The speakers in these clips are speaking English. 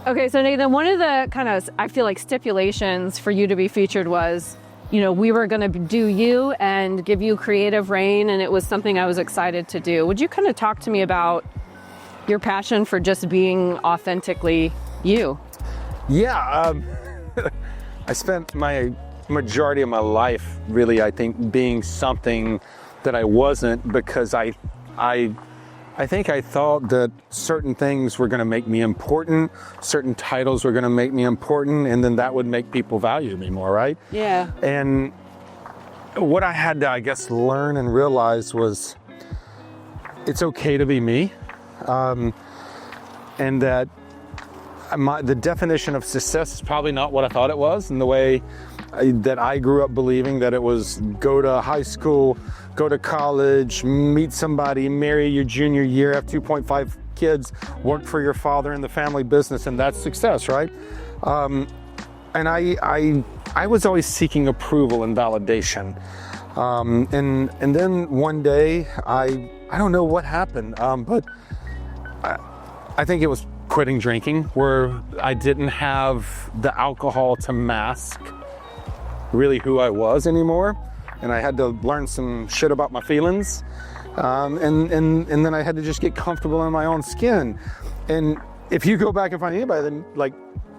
Okay, so Nathan, one of the kind of, I feel like, stipulations for you to be featured was, you know, we were going to do you and give you creative reign, and it was something I was excited to do. Would you kind of talk to me about your passion for just being authentically you? Yeah, I spent my majority of my life really, I think, being something that I wasn't, because I think I thought that certain things were going to make me important, certain titles were going to make me important, and then that would make people value me more, right? Yeah. And what I had to, I guess, learn and realize was it's okay to be me, and that the definition of success is probably not what I thought it was, and the way that I grew up believing that it was go to high school, go to college, meet somebody, marry your junior year, have 2.5 kids, work for your father in the family business, and that's success, right? And I was always seeking approval and validation. And then one day, I don't know what happened, but I think it was quitting drinking, where I didn't have the alcohol to mask really who I was anymore, and I had to learn some shit about my feelings, and then I had to just get comfortable in my own skin. And if you go back and find anybody that like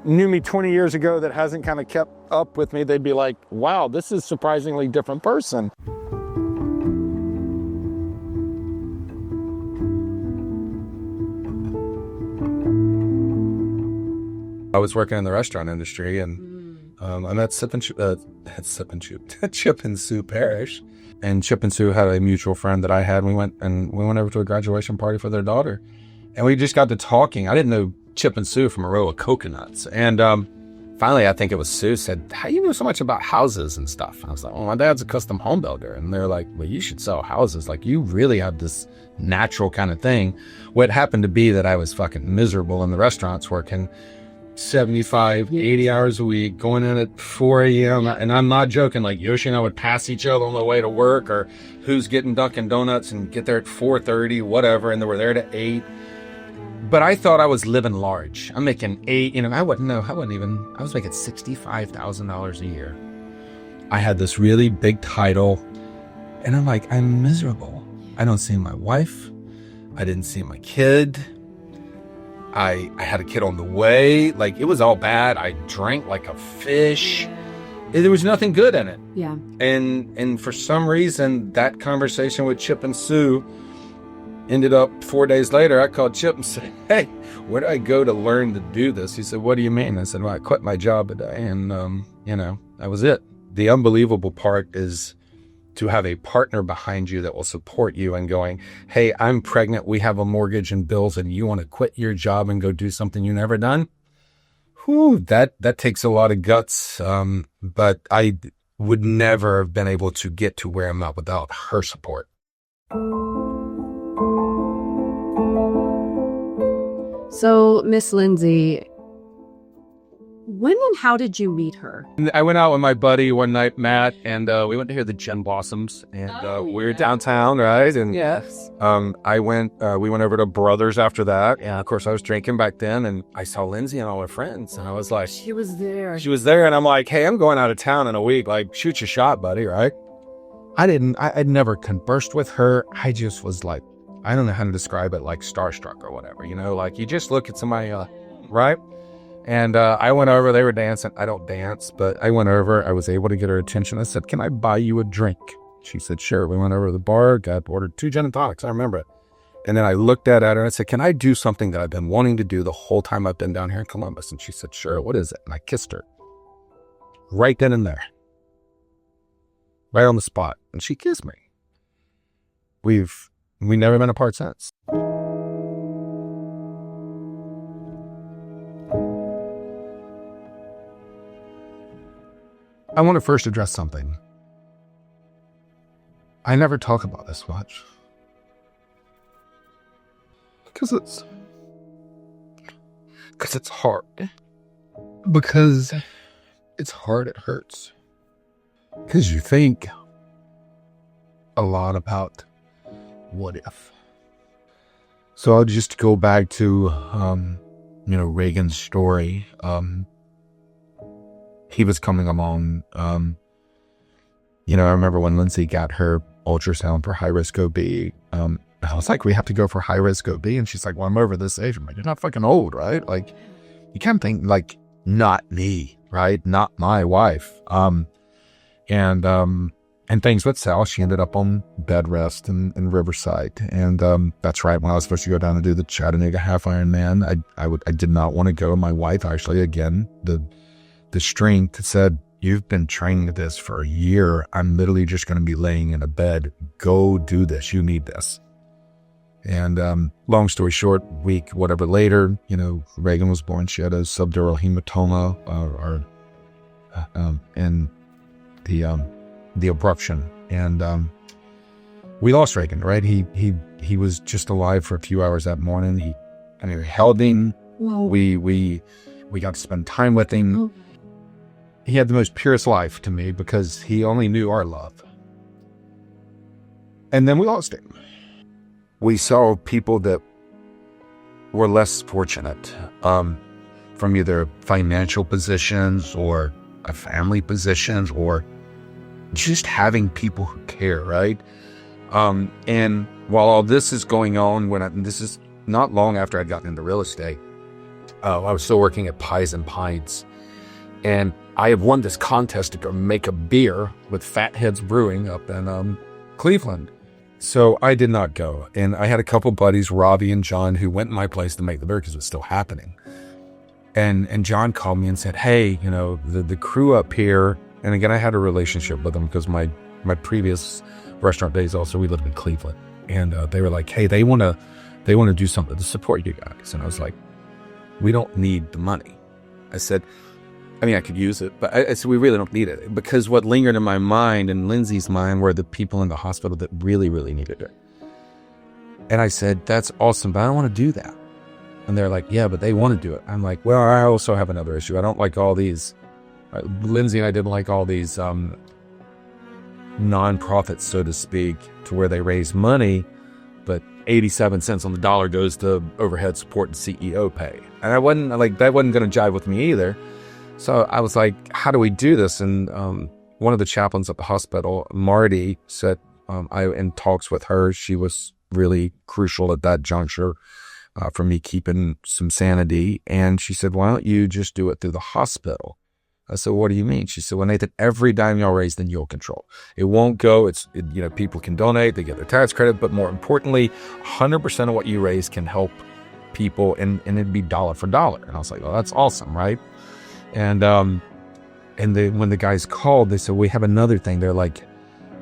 knew me 20 years ago that hasn't kind of kept up with me, they'd be like, wow, this is a surprisingly different person. I was working in the restaurant industry, and I met Chip and Sue Parrish, and Chip and Sue had a mutual friend that I had. And we went over to a graduation party for their daughter, and we just got to talking. I didn't know Chip and Sue from a row of coconuts, and finally, I think it was Sue said, "How do you know so much about houses and stuff?" I was like, "Well, my dad's a custom home builder," and they're like, "Well, you should sell houses. Like, you really have this natural kind of thing." What happened to be that I was fucking miserable in the restaurants, working 75, 80 hours a week, going in at 4 a.m. And I'm not joking, like Yoshi and I would pass each other on the way to work, or who's getting Dunkin' Donuts and get there at 4:30, whatever. And they were there to 8. But I thought I was living large. I'm making 8, I was making $65,000 a year. I had this really big title, and I'm like, I'm miserable. I don't see my wife. I didn't see my kid. I had a kid on the way. Like, it was all bad. I drank like a fish. There was nothing good in it. Yeah. And for some reason, that conversation with Chip and Sue ended up 4 days later. I called Chip and said, "Hey, where do I go to learn to do this?" He said, "What do you mean?" I said, "Well, I quit my job today." And, that was it. The unbelievable part is to have a partner behind you that will support you and going, "Hey, I'm pregnant. We have a mortgage and bills, and you want to quit your job and go do something you never done." Whew, that takes a lot of guts. But I would never have been able to get to where I'm at without her support. So, Miss Lindsay, when and how did you meet her? I went out with my buddy one night, Matt, and we went to hear the Gin Blossoms, and we were downtown, right? And yes, we went over to Brothers after that. Yeah, of course, I was drinking back then, and I saw Lindsay and all her friends, and I was like, she was there, and I'm like, "Hey, I'm going out of town in a week. Like, shoot your shot, buddy," right? I'd never conversed with her. I just was like, I don't know how to describe it, like starstruck or whatever, like you just look at somebody, right? And I went over, they were dancing. I don't dance, but I went over, I was able to get her attention. I said, "Can I buy you a drink?" She said, "Sure." We went over to the bar, ordered 2 gin and tonics, I remember it. And then I looked at her and I said, "Can I do something that I've been wanting to do the whole time I've been down here in Columbus?" And she said, "Sure, what is it?" And I kissed her. Right then and there. Right on the spot. And she kissed me. We've never been apart since. I want to first address something. I never talk about this much. Because it's hard. Because it's hard, it hurts. Because you think a lot about what if. So I'll just go back to Reagan's story, he was coming along. I remember when Lindsay got her ultrasound for high-risk OB, I was like, we have to go for high-risk OB. And she's like, well, I'm over this age. I'm like, you're not fucking old, right? Like, you can't think, like, not me, right? Not my wife. And things went south. She ended up on bed rest in Riverside. And that's right, when I was supposed to go down and do the Chattanooga Half Ironman, I did not want to go. My wife, actually, again, the strength said, you've been training this for a year. I'm literally just going to be laying in a bed. Go do this. You need this. And long story short, week, whatever later, Reagan was born. She had a subdural hematoma and the abruption. And we lost Reagan, right? He was just alive for a few hours that morning. He held him. We got to spend time with him. He had the most purest life to me because he only knew our love. And then we lost him. We saw people that were less fortunate, from either financial positions or a family positions or just having people who care, right? And while all this is going on, this is not long after I'd gotten into real estate, I was still working at Pies and Pints. And I had won this contest to go make a beer with Fatheads Brewing up in Cleveland. So I did not go. And I had a couple buddies, Robbie and John, who went in my place to make the beer because it was still happening. And John called me and said, hey, the crew up here, and again, I had a relationship with them because my previous restaurant days also, we lived in Cleveland. And they were like, hey, they want to do something to support you guys. And I was like, we don't need the money. I said, I could use it, but I said, we really don't need it, because what lingered in my mind and Lindsay's mind were the people in the hospital that really, really needed it. And I said, that's awesome, but I don't want to do that. And they're like, yeah, but they want to do it. I'm like, well, I also have another issue. I don't like all these, Lindsay and I didn't like all these nonprofits, so to speak, to where they raise money, but 87 cents on the dollar goes to overhead support and CEO pay. And that wasn't going to jive with me either. So I was like, how do we do this? And one of the chaplains at the hospital, Marty, said, in talks with her, she was really crucial at that juncture for me keeping some sanity. And she said, why don't you just do it through the hospital? I said, what do you mean? She said, well, Nathan, every dime y'all raise, then you'll control. It won't go. People can donate, they get their tax credit, but more importantly, 100% of what you raise can help people, and it'd be dollar for dollar. And I was like, well, that's awesome, right? And when the guys called, they said, we have another thing. They're like,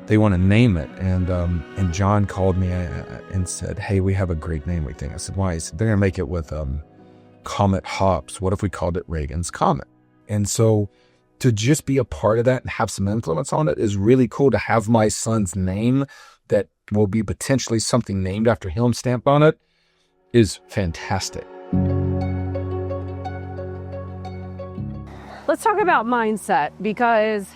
they want to name it. And John called me and said, hey, we have a great name, we think. I said, why? He said, they're going to make it with Comet hops. What if we called it Reagan's Comet? And so to just be a part of that and have some influence on it is really cool. To have my son's name that will be potentially something named after him stamped on it is fantastic. Let's talk about mindset, because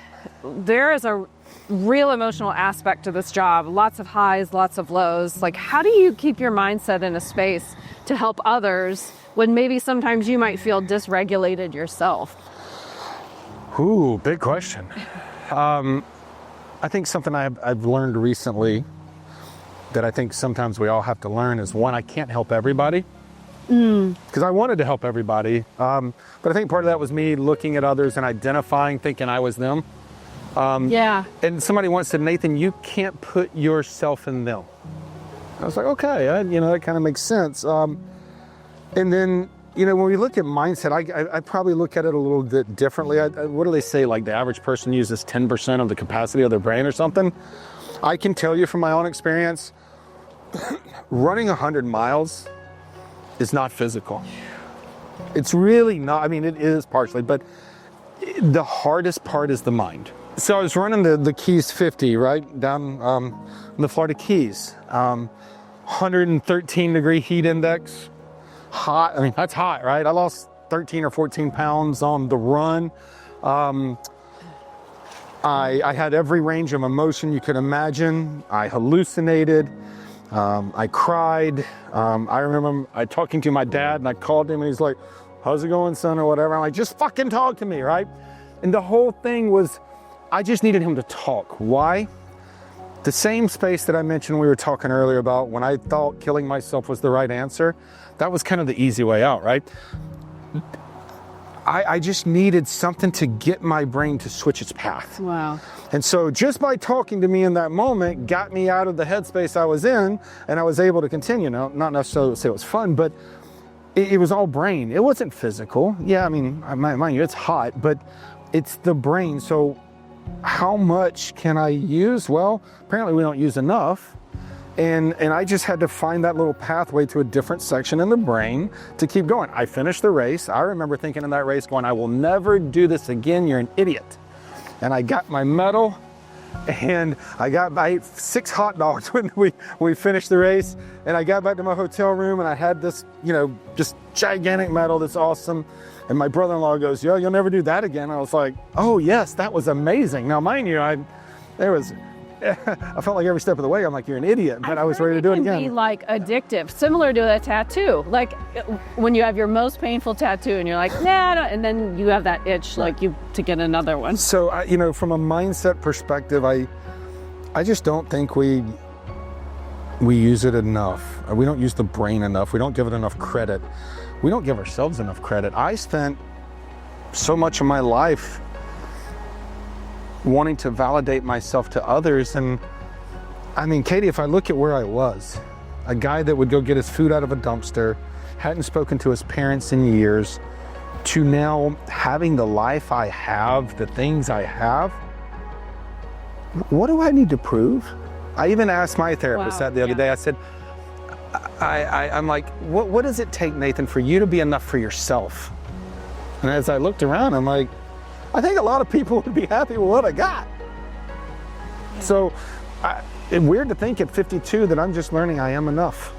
there is a real emotional aspect to this job. Lots of highs, lots of lows. Like, how do you keep your mindset in a space to help others when maybe sometimes you might feel dysregulated yourself? Ooh, big question. I think something I've learned recently that I think sometimes we all have to learn is, one, I can't help everybody. Because I wanted to help everybody. But I think part of that was me looking at others and identifying, thinking I was them. Yeah. And somebody once said, Nathan, you can't put yourself in them. I was like, okay, that kind of makes sense. And then, when we look at mindset, I probably look at it a little bit differently. What do they say? Like, the average person uses 10% of the capacity of their brain or something. I can tell you from my own experience, running 100 miles is not physical. It's really not. It is partially, but the hardest part is the mind. So I was running the Keys 50, right, down the Florida Keys. 113 degree heat index. Hot. That's hot, right? I lost 13 or 14 pounds on the run. I had every range of emotion you could imagine. I hallucinated. I cried. I remember I talking to my dad, and I called him, and he's like, "How's it going, son?" or whatever. I'm like, "Just fucking talk to me," right? And the whole thing was, I just needed him to talk. Why? The same space that I mentioned we were talking earlier about when I thought killing myself was the right answer, that was kind of the easy way out, right? I just needed something to get my brain to switch its path. Wow. And so just by talking to me in that moment got me out of the headspace I was in, and I was able to continue. Now, not necessarily to say it was fun, but it was all brain. It wasn't physical. Yeah, I mean, mind you, it's hot, but it's the brain. So how much can I use? Well, apparently we don't use enough. And I just had to find that little pathway to a different section in the brain to keep going. I finished the race. I remember thinking in that race going, I will never do this again. You're an idiot. And I got my medal, and I ate 6 hot dogs when we finished the race. And I got back to my hotel room, and I had this, just gigantic medal that's awesome. And my brother-in-law goes, "Yo, you'll never do that again." I was like, "Oh yes, that was amazing." Now, mind you, I felt like every step of the way, I'm like, "You're an idiot," but I was ready to do it again. It can be like addictive, similar to a tattoo. Like when you have your most painful tattoo and you're like, "Nah," and then you have that itch, like you to get another one. So, from a mindset perspective, I just don't think we use it enough. We don't use the brain enough. We don't give it enough credit. We don't give ourselves enough credit. I spent so much of my life wanting to validate myself to others. And I mean, Katie, if I look at where I was, a guy that would go get his food out of a dumpster, hadn't spoken to his parents in years, to now having the life I have, the things I have, what do I need to prove? I even asked my therapist that the other day. I said, I'm like, what does it take, Nathan, for you to be enough for yourself? And as I looked around, I'm like, I think a lot of people would be happy with what I got. So it's weird to think at 52 that I'm just learning I am enough.